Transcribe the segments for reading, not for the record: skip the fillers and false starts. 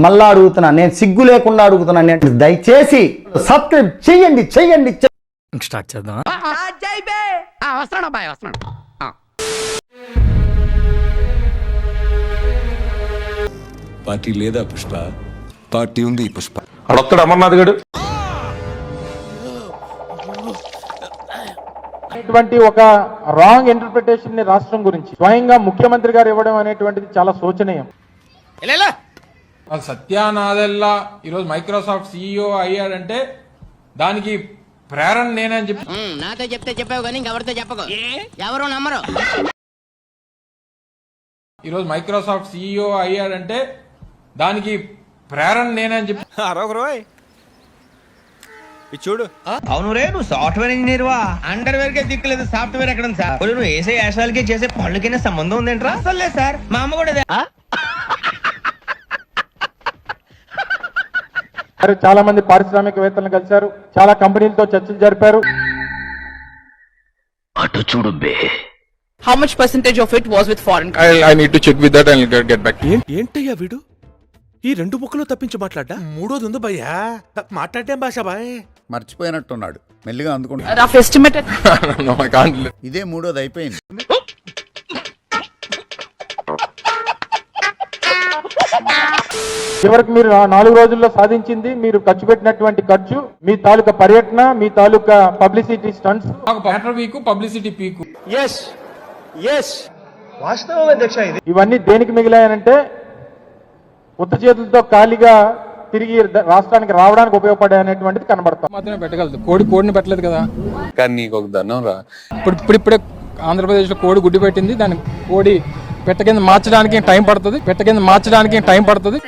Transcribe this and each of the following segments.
మళ్ళా అడుగుతున్నా, నేను సిగ్గు లేకుండా అడుగుతున్నా, నేను దయచేసి సబ్స్క్రైబ్ చెయ్యండి చెయ్యండి. స్టార్ట్ చేద్దాం. పార్టీ లేదా పుష్ప? పార్టీ ఉంది పుష్ప. అడొస్తాడు అమర్నాథ్ గడు. ఇటువంటి ఒక రాంగ్ ఇంటర్ప్రిటేషన్ ని రాష్ట్రం గురించి స్వయంగా ముఖ్యమంత్రి గారు ఇవ్వడం అనేటువంటిది చాలా శోచనీయం. సత్యానాదెల్లా ఈరోజు మైక్రోసాఫ్ట్ సిఇఓ అయ్యాడంటే దానికి ప్రేరణ నేనని చెప్పి నాతో చెప్తే చెప్పావు కానీ ఎవరితో చెప్పకు, ఎవరు నమ్మరు. ఈరోజు మైక్రోసాఫ్ట్ సిఇఓ అయ్యాడంటే దానికి ప్రేరణ నేనని చెప్పి చూడు. అవును రే, నువ్వు సాఫ్ట్వేర్ ఇంజనీర్ వా? అండర్వేర్ కే దిక్కులేదు, సాఫ్ట్వేర్ ఎక్కడ సార్? నువ్వు వేసే యాశాలకి చేసే పళ్ళకైనా సంబంధం ఉందేంట్రా? లేదు సార్, మా అమ్మ కూడా చాలా మంది పారిశ్రామికవేత్తలను కలిశారు, చాలా కంపెనీలతో చర్చలు జరిపారు. అటు చూడు బే. How much percentage of it was with foreign? I need to check with that and get back to you. ఏంటయ్యా వీడు ఈ రెండు ముక్కలు తప్పించి మాట్లాడ్డా? మూడోది ఉంది భయ్యా, మాట్లాడటం భాష బాయ్. మర్చిపోయినట్టున్నాడు, మెల్లిగా అందుకుంటా. Rough estimate. No, I can't. ఇదే మూడోది అయిపోయింది. చివరికి మీరు 4 రోజుల్లో సాధించింది, మీరు ఖర్చు పెట్టినటువంటి ఖర్చు, మీ తాలూకా పర్యటన, మీ తాలూకా publicity stunts. Batter weak publicity peak. వాస్తవం అధ్యక్ష, ఇది ఇవన్నీ దేనికి మిగిలాయనంటే ఉత్త చేతులతో ఖాళీగా తిరిగి రాష్ట్రానికి రావడానికి ఉపయోగపడే కనబడతాం. మాత్రమే పెట్టగలదు, కోడిని పెట్టలేదు కదా. కానీ నీకు ఒక దండం రా. ఇప్పుడే ఆంధ్రప్రదేశ్ లో కోడి గుడ్డి పెట్టింది, దాని కోడి పెట్ట కింద మార్చడానికి టైం పడుతుంది.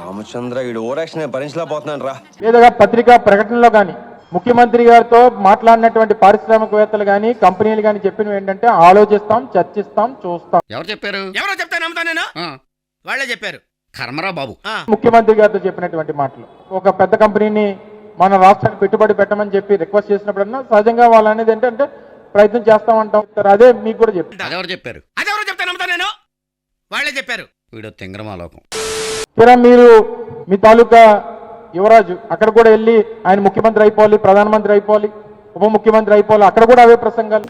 రామచంద్ర ఈడు ఓరాక్షన్ భరించలేకపోతున్నాను రా. లేదా పత్రికా ప్రకటనలో గాని ముఖ్యమంత్రి గారితో మాట్లాడినటువంటి పారిశ్రామికవేత్తలు గాని కంపెనీలు గాని చెప్పినవి ఏంటంటే ఆలోచిస్తాం, చర్చిస్తాం, చూస్తాం. ఎవరు చెప్పారు? ఎవరో చెప్తే నమ్ముతా నేను? వాళ్ళే చెప్పారు. కర్మరా బాబు. ముఖ్యమంత్రి గారితో చెప్పినటువంటి మాటలు. ఒక పెద్ద కంపెనీని మన రాష్ట్రానికి పెట్టుబడి పెట్టమని చెప్పి రిక్వెస్ట్ చేసినప్పుడన్నా సహజంగా వాళ్ళు అనేది ఏంటంటే ప్రయత్నం చేస్తామంటాం. అదే మీకు కూడా చెప్పారు. అదెవరు చెప్పారు? అదెవరో చెప్తే నమ్ముతా నేను? వాళ్ళే చెప్పారు. వీడు తింగరమాలోకం. మీరు మీ తాలూకా యువరాజు అక్కడ కూడా వెళ్ళి ఆయన ముఖ్యమంత్రి అయిపోవాలి, ప్రధానమంత్రి అయిపోవాలి, ఉప ముఖ్యమంత్రి అయిపోవాలి, అక్కడ కూడా అవే ప్రసంగాలు.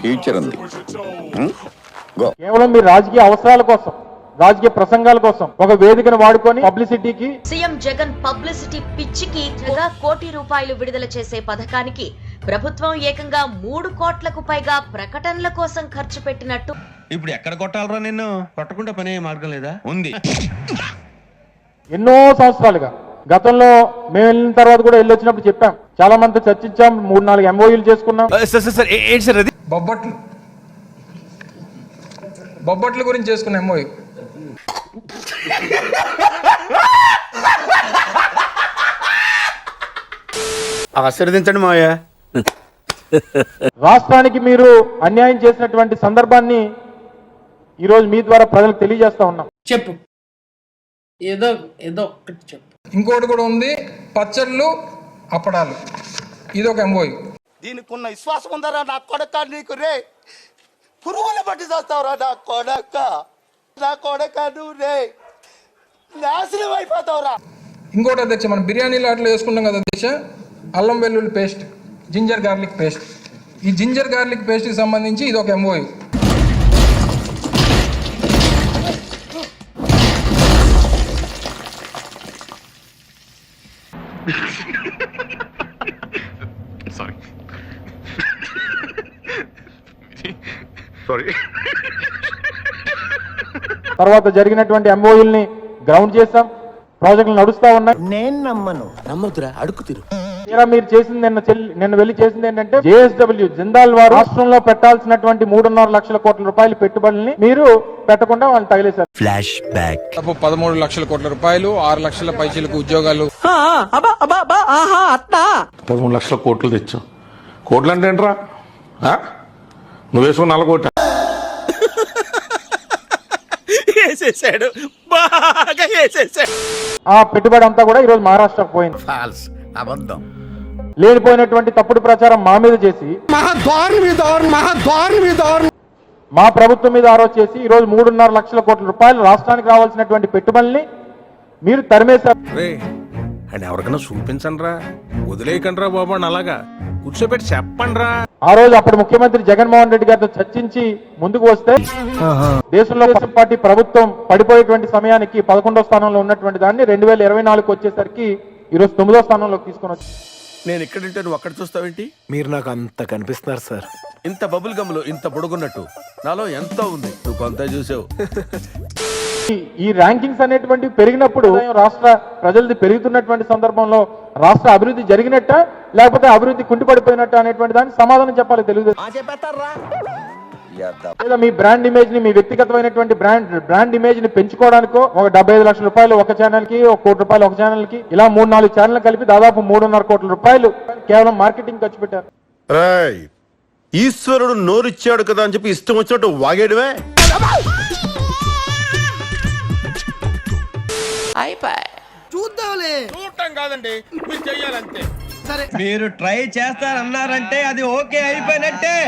ఫ్యూచర్ ఉంది. కేవలం మీ రాజకీయ అవసరాల కోసం, రాజకీయ ప్రసంగాల కోసం ఒక వేదికను వాడుకొని పబ్లిసిటీకి. సీఎం జగన్ పబ్లిసిటీ పిచ్చికి 1 కోటి రూపాయలు విడుదల చేసే పథకానికి ప్రభుత్వం ఏకంగా 3 కోట్లకు పైగా ప్రకటనల కోసం ఖర్చు పెట్టినట్టు. ఇప్పుడు ఎక్కడ కొట్టాలరా నిన్ను? కొట్టకుండా పనే మార్గం లేదా? ఉంది. ఎన్నో సంవత్సరాలుగా గతంలో మేము వెళ్ళిన తర్వాత కూడా వెళ్ళొచ్చినప్పుడు చెప్పాం, చాలా మందితో చర్చించాం, 3-4 MOUలు చేసుకున్నాం. బొబ్బట్ల గురించి చేసుకున్న ఎంఓయూ. ఆశీర్వదించండి మావయ్య. రాష్ట్రానికి మీరు అన్యాయం చేసినటువంటి సందర్భాన్ని ఈరోజు మీ ద్వారా ప్రజలకు తెలియజేస్తా ఉన్నాం. చెప్పు, ఏదో ఒక్కటి చెప్పు. ఇంకోటి కూడా ఉంది, పచ్చళ్ళు అప్పడాలు. ఇది ఒక ఎంఓయూ. దీనికి ఉన్న విశ్వాసం ఉందరా నా కొడక, నీకు రే పురుగులు పట్టి చేస్తావురా నా కొడక నువ్వు రే నాశనం అయిపోతావురా. ఇంకోటి అధ్యక్ష, మనం బిర్యానీలో అట్లా వేసుకుంటాం కదా అధ్యక్ష, అల్లం వెల్లుల్లి పేస్ట్, జింజర్ గార్లిక్ పేస్ట్. ఈ జింజర్ గార్లిక్ పేస్ట్కి సంబంధించి ఇది ఒక ఎంఓయూ. తర్వాత జరిగినటువంటి MOUల్ని గ్రౌండ్ చేశాం, ప్రాజెక్టులు నడుస్తా ఉన్నాయి. నేను నమ్మదురా, అడుగు తిరు. మీరు చేసింది నిన్న వెళ్ళి చేసింది ఏంటంటే JSW జిందాల్ వారు రాష్ట్రంలో పెట్టాల్సినటువంటి 3.5 లక్షల కోట్ల రూపాయల పెట్టుబడుల్ని మీరు పెట్టకుండా వాళ్ళు తగిలేశారు. Flash back. 13 లక్షల కోట్ల రూపాయలు, 6 లక్షల పైసలకు ఉద్యోగాలు. 13 లక్షల కోట్లు తెచ్చాం. కోట్లు అంటే ఏంట్రా? నువ్వు వేసుకున్న 4 కోట్ల వేసేసాడు, బాగా వేసేసాడు. ఆ పెట్టుబడి అంతా కూడా ఈరోజు మహారాష్ట్రకు పోయింది. ఫాల్స్, అబద్ధం. లేనిపోయినటువంటి తప్పుడు ప్రచారం మా మీద చేసి మా ప్రభుత్వం మీద ఆరోజు చేసి ఈరోజు 3.5 లక్షల కోట్ల రూపాయలు రాష్ట్రానికి రావాల్సినటువంటి పెట్టుబడుల్ని మీరు తరిమేశారు. రే అని ఎవరికైనా చూపించండి రా, వదిలేయకండి రా బాబు అని అలాగా కూర్చోబెట్టి చెప్పండి రా. ఆ రోజు అప్పటి ముఖ్యమంత్రి జగన్మోహన్ రెడ్డి గారితో చర్చించి ముందుకు వస్తే దేశంలో పార్టీ ప్రభుత్వం పడిపోయేటువంటి సమయానికి 11వ స్థానంలో ఉన్నటువంటి దాన్ని 2024 వచ్చేసరికి ఈరోజు 9వ స్థానంలోకి తీసుకొని వచ్చి నేను ఎక్కడంటే నువ్వు అక్కడ చూస్తావేంటి? మీరు నాకు అంత కనిపిస్తున్నారు సార్. ఇంత బబుల్ గమ్లో ఇంత పొడుగున్నట్టు నాలో ఎంతో ఉంది, నువ్వు కొంత చూసావు. ఈ ర్యాంకింగ్స్ అనేటువంటివి పెరిగినప్పుడు రాష్ట్ర ప్రజలది పెరుగుతున్నటువంటి సందర్భంలో రాష్ట్ర అభివృద్ధి జరిగినట్ట లేకపోతే అభివృద్ధి కుంటిపడిపోయినట్ట అనేటువంటి దానికి సమాధానం చెప్పాలి తెలుగుదేశం. లేదా మీ బ్రాండ్ ఇమేజ్ ని, మీ వ్యక్తిగతమైనటువంటి బ్రాండ్ ఇమేజ్ ని పెంచుకోవడానికో ఒక 75 లక్షల రూపాయలు ఒక ఛానల్ కి, 1 కోటి రూపాయలు ఒక ఛానల్ కి, ఇలా 3-4 ఛానల్ కలిపి దాదాపు 3.5 కోట్ల రూపాయలు కేవలం మార్కెటింగ్ ఖర్చు పెట్టారు. ఈశ్వరుడు నోరిచ్చాడు కదా అని చెప్పి ఇష్టం వచ్చినట్టు వాగేడువే. చూడటం కాదండి, మీరు చెయ్యాలంతే. మీరు ట్రై చేస్తారన్నారంటే అది ఓకే అయిపోయినట్టే.